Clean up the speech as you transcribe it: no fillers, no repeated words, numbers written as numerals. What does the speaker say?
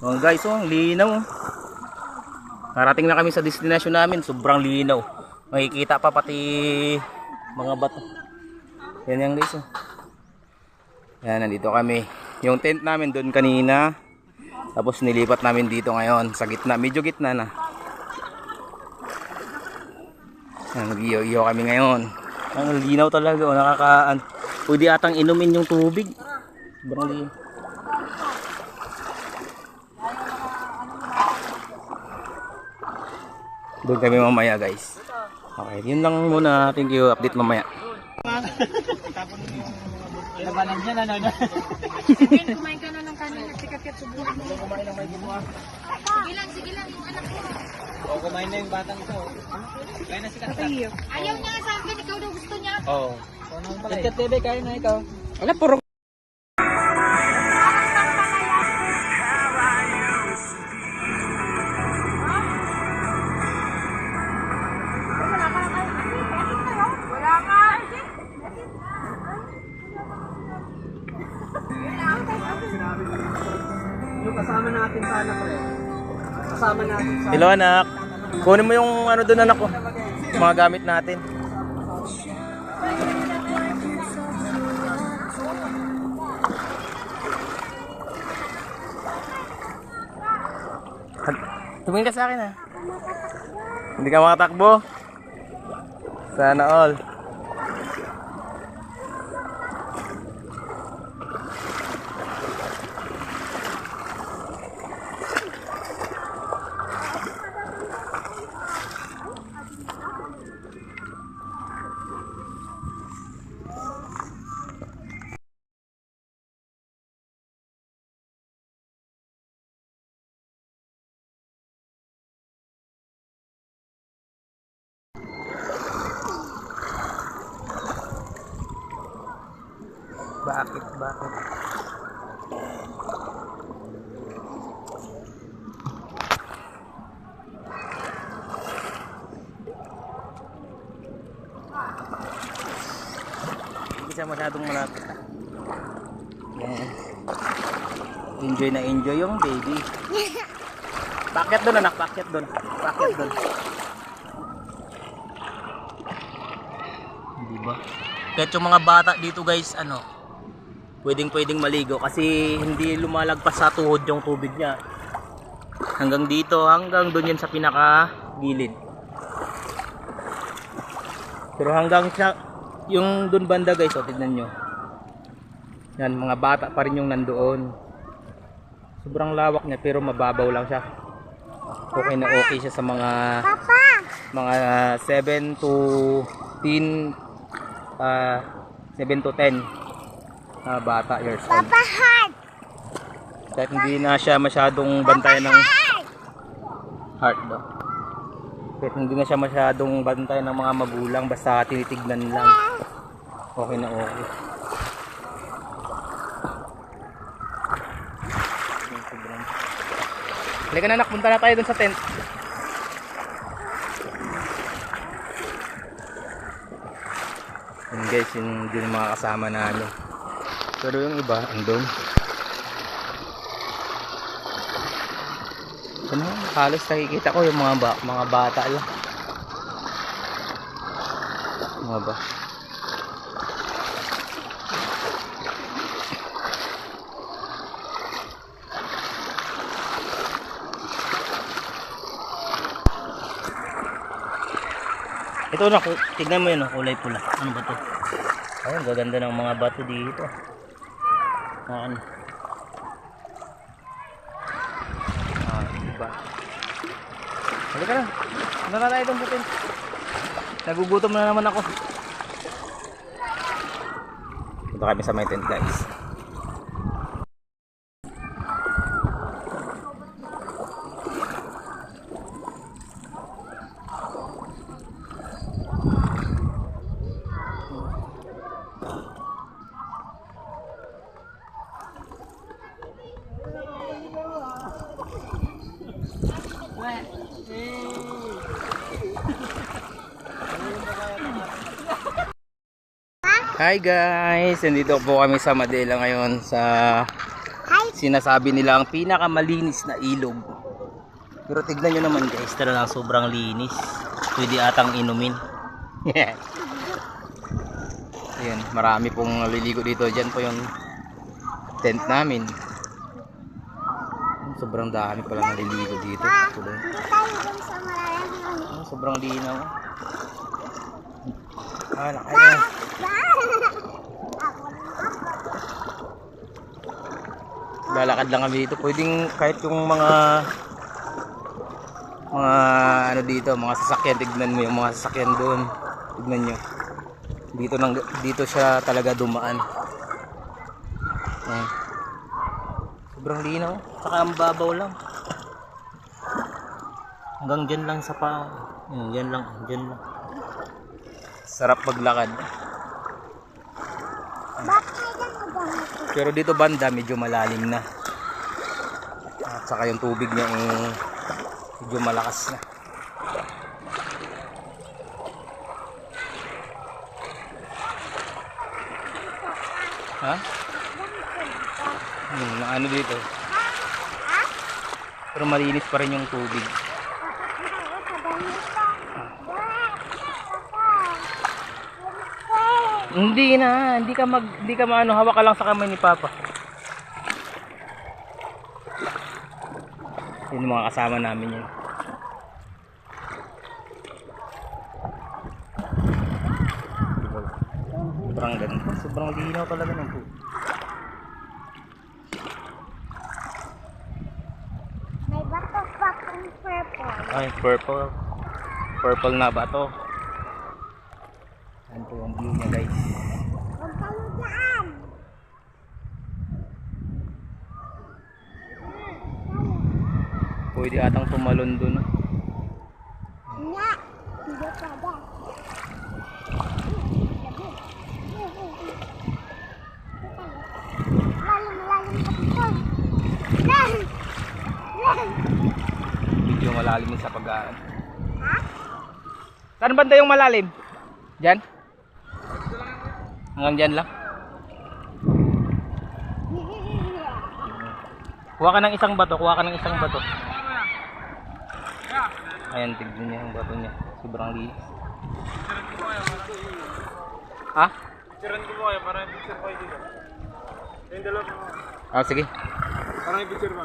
Oh guys, oh, linaw. Narating na kami sa destination namin, sobrang linaw. Makikita pa pati mga bato. Yan yan guys, oh. Yan, nandito kami. Yung tent namin doon kanina. Tapos nilipat namin dito ngayon sa gitna, medyo gitna na. Yan, nag-iyo-iyo kami ngayon. Ang linaw talaga, oh, nakakaan. Pwede atang inumin yung tubig. Sobrang linaw. Doon kami mamaya guys. Okay, yun lang muna. Thank you. Update mamaya. Labanan dyan, ano na? Sige, kumain ka na ng kanin at sikat-kat subukan mo. Kumain ng may ginuha. Sige lang, yung anak mo. O, kumain na yung batang ito. Kaya na si Katat. Ayaw niya sa akin, ikaw daw gusto niya. Oo. Katat TV, kaya na ikaw. Wala, puro. Yung kasama natin sa anak ko eh. Kasama natin sa Hello anak. Kunin mo yung ano doon anak ko. Mga gamit natin. Tumingin ka sa akin ha. Hindi ka makatakbo. Sana all. Bakit? Hindi siya masyadong malapit. Yan. Enjoy na enjoy yung baby. Pakyat doon anak, pakyat doon. Diba? Kahit yung mga bata dito guys, ano, pwedeng maligo kasi hindi lumalagpas sa tuhod yung tubig niya. Hanggang dito, hanggang doon yan sa pinaka gilid. Pero hanggang sa yung doon banda guys, oh, tignan nyo. Yan, mga bata pa rin yung nandoon. Sobrang lawak niya pero mababaw lang siya. Okay na okay siya sa mga 7 to 10 7 to 10 bata years old. Kahit hindi na siya masyadong bantayan ng heart daw. Kahit hindi na siya masyadong bantayan ng mga magulang, basta tinitignan lang. Okay na okay. Halika na anak, punta na tayo dun sa tent. Yun guys, yun yung mga kasama namin. Pero yung iba, andun. Ano, halos nakikita ko yung mga bata lang. Mga ba? Ito na, tignan mo yun, kulay pula. Ano ba to? Ayun, gaganda ng mga bato dito. Ano? Diba? Halika na. Ano na tayo itong butin? Nagugutom na naman ako. Punta kami sa my tent guys. Hi guys, nandito po kami sa Madela ngayon sa sinasabi nila ang pinakamalinis na ilog. Pero tignan nyo naman guys, talagang sobrang linis. Pwede atang inumin. Ayun, marami pong naliligo dito. Diyan po yung tent namin. Sobrang dami palang naliligo dito. Hindi tayo dun sa malalim. Sobrang linaw. Laki na. Lalakad lang kami dito. Pwedeng kahit yung mga ano dito, mga sasakyan, tignan mo yung mga sasakyan doon. Tignan nyo. Dito siya talaga dumaan. Sobrang linaw. Saka ang babaw lang. Hanggang dyan lang sa pa. Dyan lang. Sarap maglakad. Pero dito banda medyo malalim na. At saka yung tubig niya medyo malakas na. Ha? Ano dito? Pero malinis pa rin yung tubig. Hindi ka maano, hawak ka lang sa kamay ni Papa. Yun mga kasama namin yun. Sobrang ganda, sobrang linaw talaga ng tubig. May bato pa kung purple. Ay, purple na bato. Yan po yung view niya guys. Huwag kayo dyan. Pwede atang tumalon dun. Nga. Hindi pa ba? Malalim pa dito. Medyo malalim sa pag-aaral. Ha? Saan banda yung malalim? Diyan? Hanggang dyan lang? Kuha ka ng isang bato, Ayan, tignan niya yung bato niya. Sobrang linis. Ha? Picturean ko mo kayo, parang picture ko kayo dito. Yung dalawa mo. Sige. Parang picture mo.